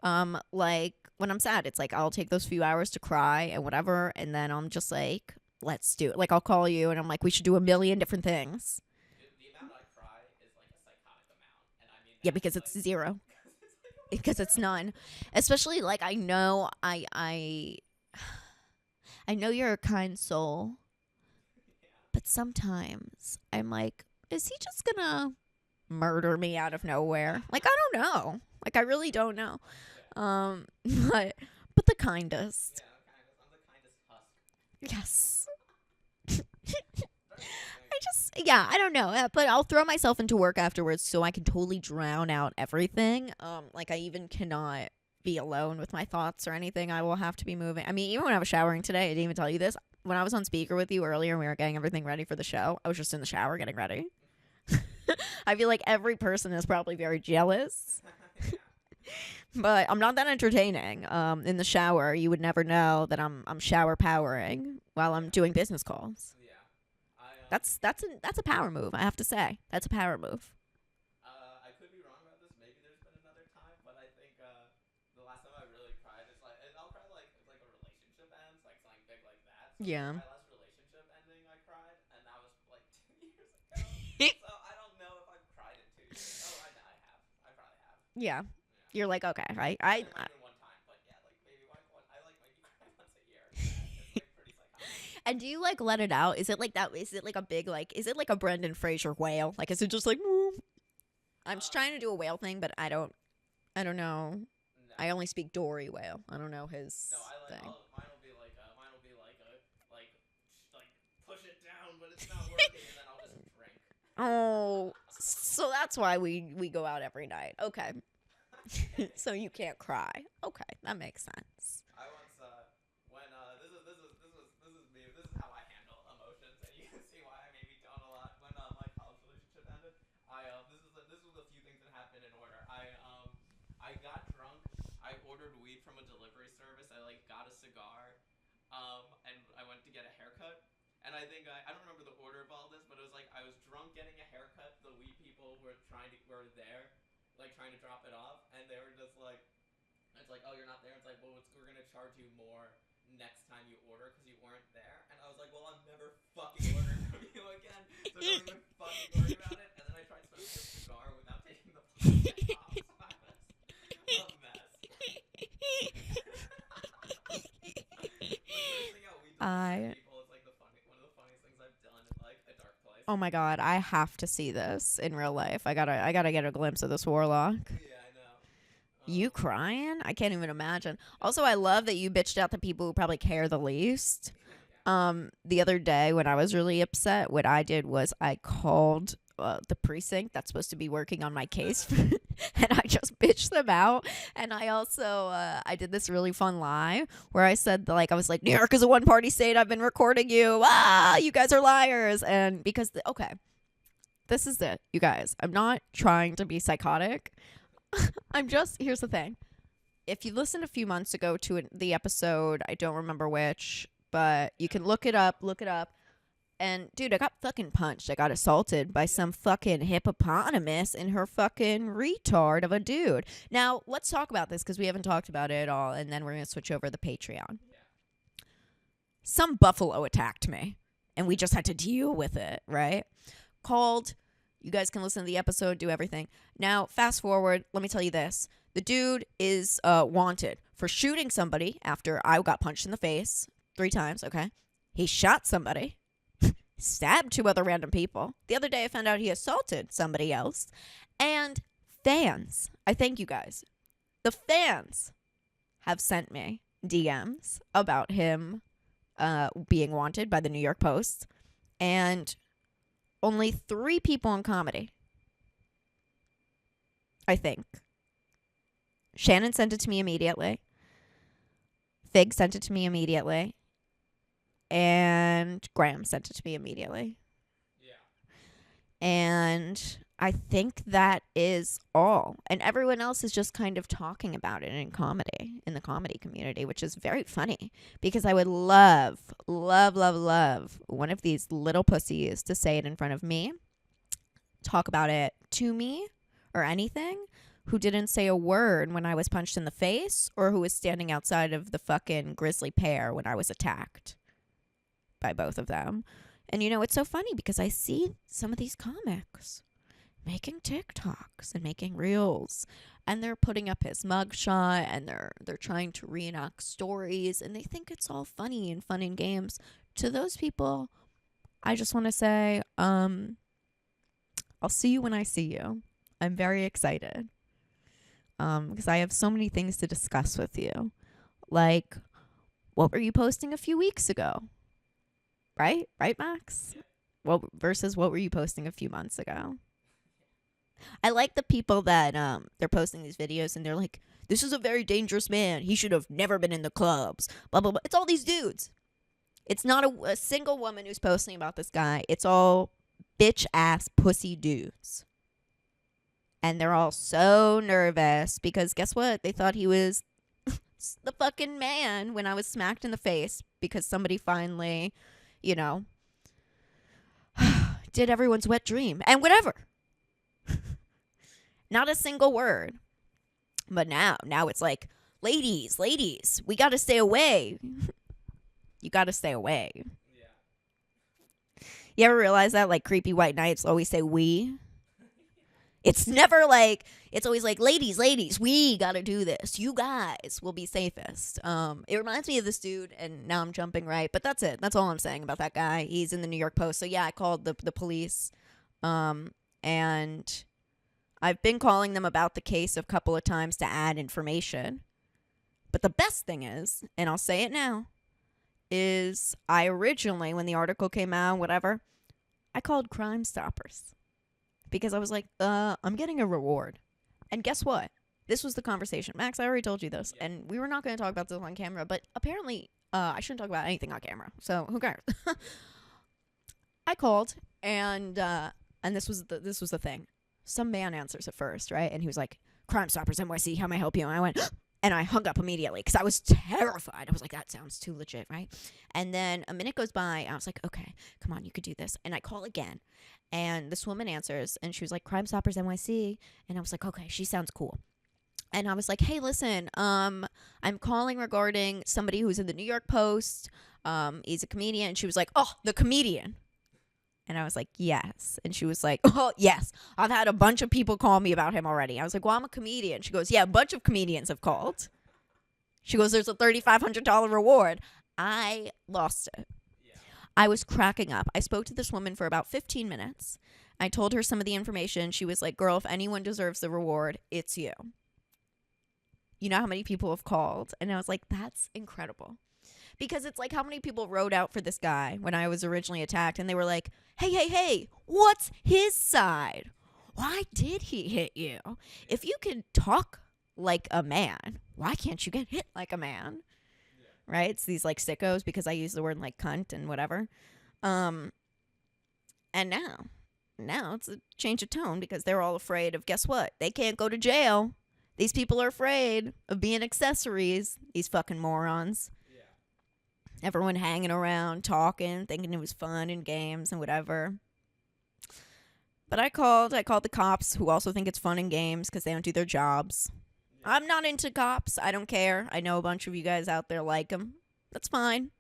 Yeah. Like when I'm sad, it's like I'll take those few hours to cry and whatever, and then I'm just like, let's do it. Like I'll call you and I'm like, we should do a million different things. The amount I cry is like a psychotic amount, and I mean. Yeah, because it's like, zero. Because Because it's none. Especially like I know I know you're a kind soul, Yeah. but sometimes I'm like, is he just gonna murder me out of nowhere? Like I don't know. Like I really don't know. But the kindest. Yeah, I'm the kindest husk. Yes. Very I don't know, but I'll throw myself into work afterwards so I can totally drown out everything. Like I even cannot be alone with my thoughts or anything. I will have to be moving. I mean, even when I was showering today, I didn't even tell you this. When I was on speaker with you earlier and we were getting everything ready for the show, I was just in the shower getting ready. I feel like every person is probably very jealous. But I'm not that entertaining. In the shower, you would never know that I'm shower powering while I'm doing business calls. Yeah. That's a power move, I have to say. That's a power move. I could be wrong about this. Maybe there's been another time, but I think the last time I really cried is like, and I'll cry like if like a relationship ends, like something big like that. So Yeah. my last relationship ending, I cried, and that was like 2 years ago. So I don't know if I've cried in 2 years. Oh, I have. I probably have. Yeah. Yeah. You're like, okay, I might have been one time, but yeah, like maybe one. I like maybe cry once a year. It's like pretty psychotic. and do you like let it out? Is it like that? Is it like a big like? Is it like a Brendan Fraser wail? Like, is it just like? I'm just trying to do a whale thing, but I don't know. No. I only speak Dory whale. I don't know his No, I like thing. mine will be like push it down, but it's not working, and then I'll just drink. Oh, so that's why we go out every night. Okay. So you can't cry. Okay, that makes sense. I once when this is me. This is how I handle emotions, and you can see why I maybe don't a lot. When my college relationship ended, this was a few things that happened in order. I got drunk. I ordered weed from a delivery service. I like got a cigar, and I went to get a haircut. And I think I don't remember the order of all this, but it was like I was drunk getting a haircut. The weed people were there, like trying to drop it off, and they were just like, it's like, oh, you're not there. It's like, well, we're gonna charge you more next time you order because you weren't there. And I was like, well, I'm never fucking ordering from you again, so don't even fucking worry about it. And then I tried smoking a cigar without taking the plastic off. So I was a mess. Oh my god, I have to see this in real life. I gotta get a glimpse of this warlock. Yeah, I know. You crying? I can't even imagine. Also, I love that you bitched out the people who probably care the least. The other day when I was really upset, what I did was I called the precinct that's supposed to be working on my case, and I just bitched them out. And I also I did this really fun lie where I said, like, I was like, New York is a one-party state. I've been recording you. You guys are liars. And because okay, this is it, you guys. I'm not trying to be psychotic. Here's the thing. If you listened a few months ago to the episode, I don't remember which, but you can look it up. And dude, I got fucking punched. I got assaulted by some fucking hippopotamus and her fucking retard of a dude. Now, let's talk about this because we haven't talked about it at all, and then we're going to switch over to the Patreon. Some buffalo attacked me, and we just had to deal with it, right? Called. You guys can listen to the episode, do everything. Now, fast forward, let me tell you this. The dude is wanted for shooting somebody after I got punched in the face 3 times, okay? He shot somebody. Stabbed 2 other random people. The other day I found out he assaulted somebody else. And fans, I thank you guys. The fans have sent me DMs about him being wanted by the New York Post. And only 3 people in comedy, I think. Shannon sent it to me immediately. Fig sent it to me immediately. And Graham sent it to me immediately. Yeah. And I think that is all. And everyone else is just kind of talking about it in the comedy community, which is very funny because I would love one of these little pussies to say it in front of me, talk about it to me or anything, who didn't say a word when I was punched in the face or who was standing outside of the fucking Grizzly Pear when I was attacked by both of them. And you know, it's so funny because I see some of these comics making TikToks and making reels, and they're putting up his mugshot, and they're trying to reenact stories, and they think it's all funny and fun and games. To those people, I just want to say, I'll see you when I see you. I'm very excited because I have so many things to discuss with you. Like, what were you posting a few weeks ago? Right, Max? Well, versus what were you posting a few months ago? I like the people that they're posting these videos and they're like, this is a very dangerous man. He should have never been in the clubs. Blah, blah, blah. It's all these dudes. It's not a single woman who's posting about this guy. It's all bitch-ass pussy dudes. And they're all so nervous because guess what? They thought he was the fucking man when I was smacked in the face because somebody finally, you know, did everyone's wet dream and whatever. Not a single word. But now it's like, ladies, we got to stay away. You got to stay away. Yeah. You ever realize that? Like, creepy white knights always say we. It's never like, it's always like, ladies, we got to do this. You guys will be safest. It reminds me of this dude, and now I'm jumping right. But that's it. That's all I'm saying about that guy. He's in the New York Post. So, yeah, I called the police. And I've been calling them about the case a couple of times to add information. But the best thing is, and I'll say it now, is I originally, when the article came out, whatever, I called Crime Stoppers. Because I was like, I'm getting a reward. And guess what? This was the conversation. Max, I already told you this. And we were not going to talk about this on camera. But apparently, I shouldn't talk about anything on camera. So who cares? I called, and this was the thing. Some man answers at first, right? And he was like, Crime Stoppers NYC, how may I help you? And I went, and I hung up immediately because I was terrified. I was like, that sounds too legit, right? And then a minute goes by, and I was like, okay, come on, you could do this. And I call again, and this woman answers, and she was like, Crime Stoppers NYC. And I was like, okay, she sounds cool. And I was like, hey, listen, I'm calling regarding somebody who's in the New York Post. He's a comedian. And she was like, oh, the comedian. And I was like, yes. And she was like, oh, yes. I've had a bunch of people call me about him already. I was like, well, I'm a comedian. She goes, yeah, a bunch of comedians have called. She goes, there's a $3,500 reward. I lost it. Yeah. I was cracking up. I spoke to this woman for about 15 minutes. I told her some of the information. She was like, girl, if anyone deserves the reward, it's you. You know how many people have called? And I was like, that's incredible. Because it's like how many people rode out for this guy when I was originally attacked, and they were like, hey, what's his side? Why did he hit you? If you can talk like a man, why can't you get hit like a man? Right? It's these like sickos because I use the word like cunt and whatever. And now it's a change of tone because they're all afraid of, guess what? They can't go to jail. These people are afraid of being accessories. These fucking morons. Yeah. Everyone hanging around, talking, thinking it was fun and games and whatever. But I called the cops, who also think it's fun and games because they don't do their jobs. Yeah. I'm not into cops. I don't care. I know a bunch of you guys out there like them. That's fine.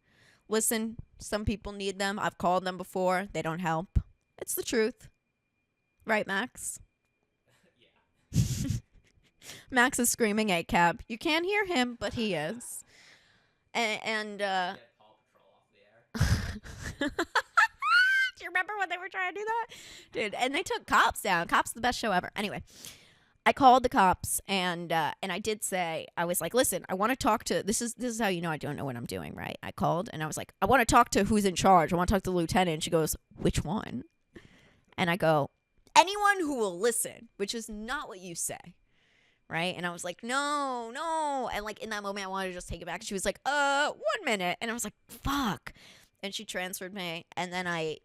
Listen, some people need them. I've called them before. They don't help. It's the truth. Right, Max? Yeah. Max is screaming at cab. You can't hear him, but he is. And Get Paw Patrol off the air. Do you remember when they were trying to do that? Dude, and they took Cops down. Cops the best show ever. Anyway, I called the cops and I did say, I was like, listen, I want to talk to, this is how you know I don't know what I'm doing, right? I called and I was like, I want to talk to who's in charge. I want to talk to the lieutenant. And she goes, which one? And I go, anyone who will listen, which is not what you say. Right? And I was like, no. And like in that moment, I wanted to just take it back. She was like, 1 minute. And I was like, fuck. And she transferred me. And then I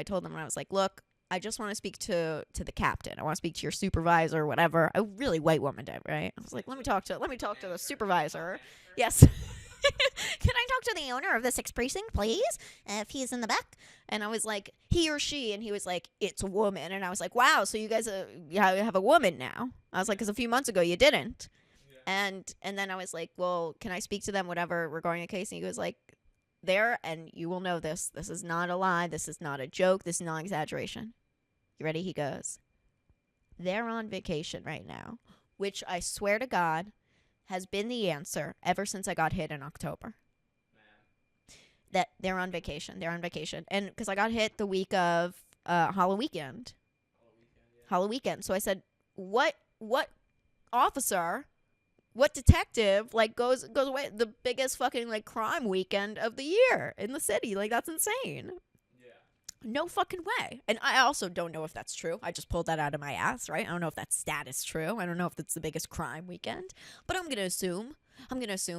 told them, and I was like, look, I just want to speak to the captain. I want to speak to your supervisor or whatever. A really white woman did, right? I was like, let me talk to the supervisor. Yes. Can I talk to the owner of the 6th precinct, please? If he's in the back. And I was like, he or she. And he was like, it's a woman. And I was like, wow, so you guys have a woman now. I was like, because a few months ago you didn't. Yeah. And then I was like, well, can I speak to them, whatever, regarding a case? And he was like, there, and you will know this. This is not a lie. This is not a joke. This is not exaggeration. You ready? He goes, they're on vacation right now, which I swear to God has been the answer ever since I got hit in October. Man. That they're on vacation. They're on vacation. And because I got hit the week of Halloween. So I said, what officer, what detective like goes away the biggest fucking like crime weekend of the year in the city? Like, that's insane. No fucking way. And I also don't know if that's true. I just pulled that out of my ass, right? I don't know if that stat is true. I don't know if it's the biggest crime weekend. But I'm going to assume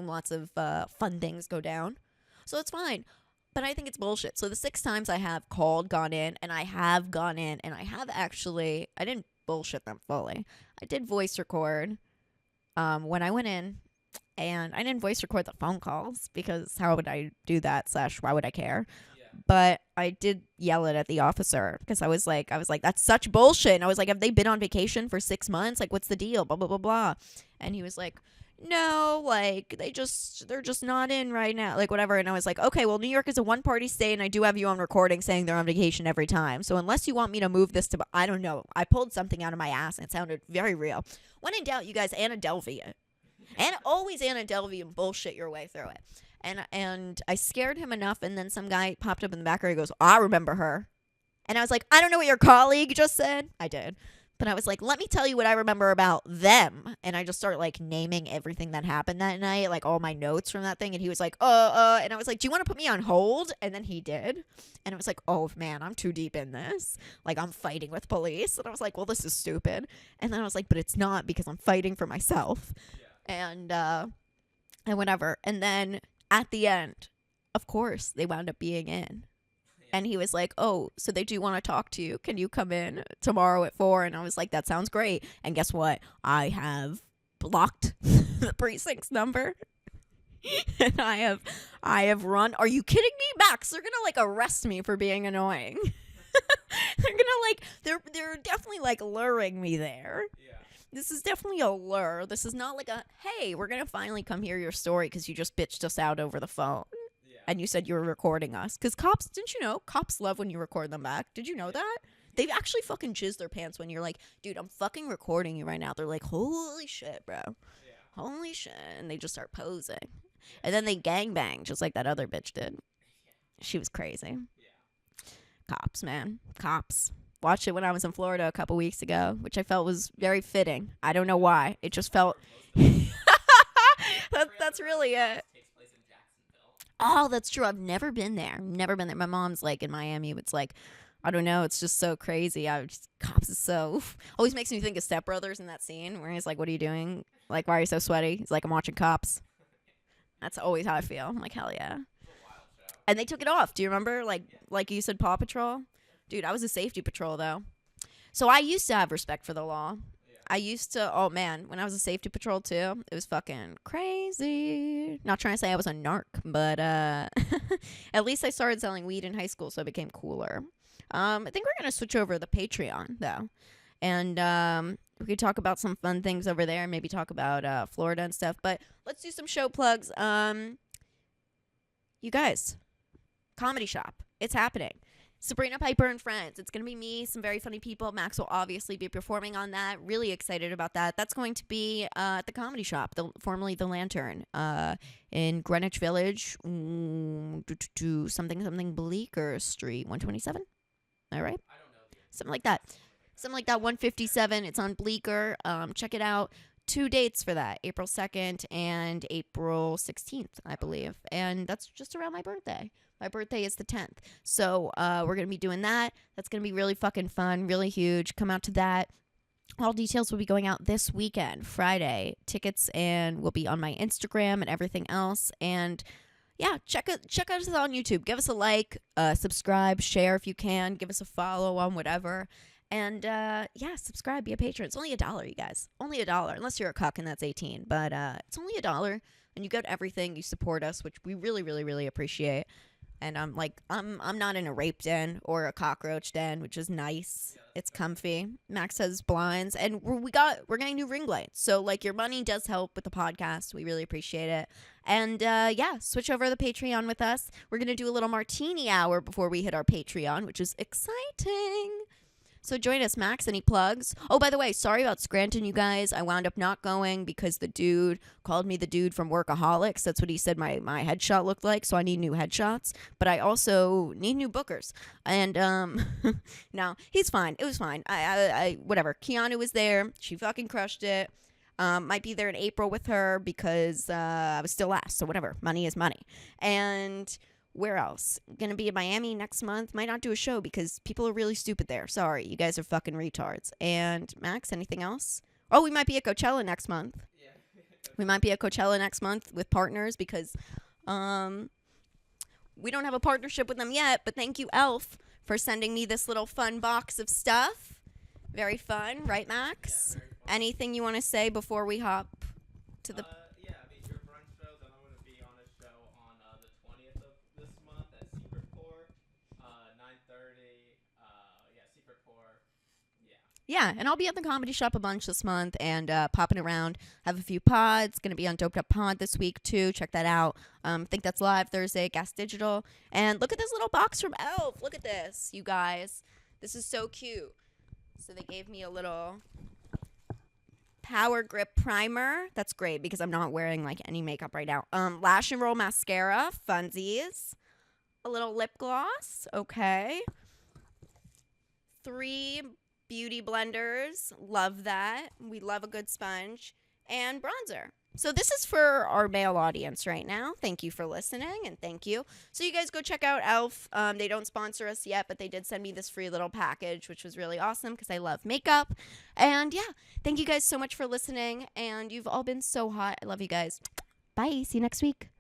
lots of fun things go down. So it's fine. But I think it's bullshit. So the 6 times I have called, gone in, and I have actually, I didn't bullshit them fully. I did voice record when I went in. And I didn't voice record the phone calls because how would I do that / why would I care? But I did yell it at the officer because I was like, that's such bullshit. And I was like, have they been on vacation for 6 months? Like, what's the deal? Blah, blah, blah, blah. And he was like, no, like, they're just not in right now. Like, whatever. And I was like, okay, well, New York is a one-party state, and I do have you on recording saying they're on vacation every time. So unless you want me to move this to, I don't know. I pulled something out of my ass, and it sounded very real. When in doubt, you guys, Anna Delvey it. And always Anna Delvey and bullshit your way through it. And I scared him enough, and then some guy popped up in the background. He goes, I remember her. And I was like, I don't know what your colleague just said. I did. But I was like, let me tell you what I remember about them. And I just started, like, naming everything that happened that night, like, all my notes from that thing. And he was like, and I was like, do you want to put me on hold? And then he did. And I was like, oh, man, I'm too deep in this. Like, I'm fighting with police. And I was like, well, this is stupid. And then I was like, but it's not because I'm fighting for myself. Yeah. And whatever. And then at the end, of course, they wound up being in. And he was like, oh, so they do want to talk to you. Can you come in tomorrow at 4? And I was like, that sounds great. And guess what? I have blocked the precinct's number. And I have run. Are you kidding me, Max? They're going to like arrest me for being annoying. They're going to like, they're definitely like luring me there. Yeah. This is definitely a lure. This is not like a, hey, we're going to finally come hear your story because you just bitched us out over the phone. Yeah. And you said you were recording us. Because cops, didn't you know? Cops love when you record them back. Did you know that? They actually fucking jizz their pants when you're like, dude, I'm fucking recording you right now. They're like, holy shit, bro. Yeah. Holy shit. And they just start posing. Yeah. And then they gangbang just like that other bitch did. She was crazy. Yeah. Cops, man. Cops. Watched it when I was in Florida a couple weeks ago, which I felt was very fitting. I don't know why. It just felt... that's really it. Oh, that's true. I've never been there. Never been there. My mom's like in Miami. It's like, I don't know. It's just so crazy. Cops is so always makes me think of Step Brothers in that scene where he's like, "What are you doing? Like, why are you so sweaty?" He's like, "I'm watching Cops." That's always how I feel. I'm like, hell yeah. And they took it off. Do you remember? Like you said, Paw Patrol. Dude, I was a safety patrol though, so I used to have respect for the law. I used to, oh man, when I was a safety patrol too, it was fucking crazy. Not trying to say I was a narc, but at least I started selling weed in high school, so I became cooler. I think we're going to switch over to the Patreon, though. And we could talk about some fun things over there, maybe talk about Florida and stuff. But let's do some show plugs. You guys, Comedy Shop, it's happening. Sabrina, Piper, and Friends. It's going to be me, some very funny people. Max will obviously be performing on that. Really excited about that. That's going to be at the Comedy Shop, formerly The Lantern, in Greenwich Village, something Bleecker Street, 127. All right? I don't know. Something like that. Something like that, 157. It's on Bleecker. Check it out. 2 dates for that, April 2nd and April 16th, I believe. And that's just around my birthday. My birthday is the 10th. So we're going to be doing that. That's going to be really fucking fun, really huge. Come out to that. All details will be going out this weekend, Friday. Tickets and will be on my Instagram and everything else. And yeah, check us out on YouTube. Give us a like, subscribe, share if you can. Give us a follow on whatever. And yeah, subscribe, be a patron. It's only $1, you guys. Only $1, unless you're a cuck and that's 18. But it's only $1, and you get everything. You support us, which we really, really, really appreciate. And I'm not in a rape den or a cockroach den, which is nice. It's comfy. Max has blinds, and we're getting new ring lights. So like, your money does help with the podcast. We really appreciate it. And yeah, switch over to the Patreon with us. We're gonna do a little martini hour before we hit our Patreon, which is exciting. So join us, Max. Any plugs? Oh, by the way, sorry about Scranton, you guys. I wound up not going because the dude called me the dude from Workaholics. That's what he said my headshot looked like, so I need new headshots. But I also need new bookers. And, no, he's fine. It was fine. I whatever. Keanu was there. She fucking crushed it. Might be there in April with her because I was still last, so whatever. Money is money. And where else? Gonna be in Miami next month. Might not do a show because people are really stupid there. Sorry, you guys are fucking retards. And Max, anything else? Oh, we might be at Coachella next month. Yeah. We might be at Coachella next month with partners because we don't have a partnership with them yet. But thank you, Elf, for sending me this little fun box of stuff. Very fun, right, Max? Yeah, very fun. Anything you want to say before we hop to the... Yeah, I mean, your brunch shows, and I'm going to be on a show on the 20th of this month at Secret Core, 9:30. Yeah, Secret Core. Yeah. Yeah, and I'll be at the Comedy Shop a bunch this month and popping around. Have a few pods. Going to be on Doped Up Pod this week, too. Check that out. I think that's live Thursday, Gas Digital. And look at this little box from Elf. Look at this, you guys. This is so cute. So they gave me a little Power Grip Primer. That's great because I'm not wearing, like, any makeup right now. Lash and Roll Mascara. Funsies. A little lip gloss. Okay. 3 beauty blenders. Love that. We love a good sponge. And bronzer. So this is for our male audience right now. Thank you for listening, and thank you. So you guys go check out Elf. They don't sponsor us yet, but they did send me this free little package, which was really awesome because I love makeup. And yeah, thank you guys so much for listening, and you've all been so hot. I love you guys. Bye. See you next week.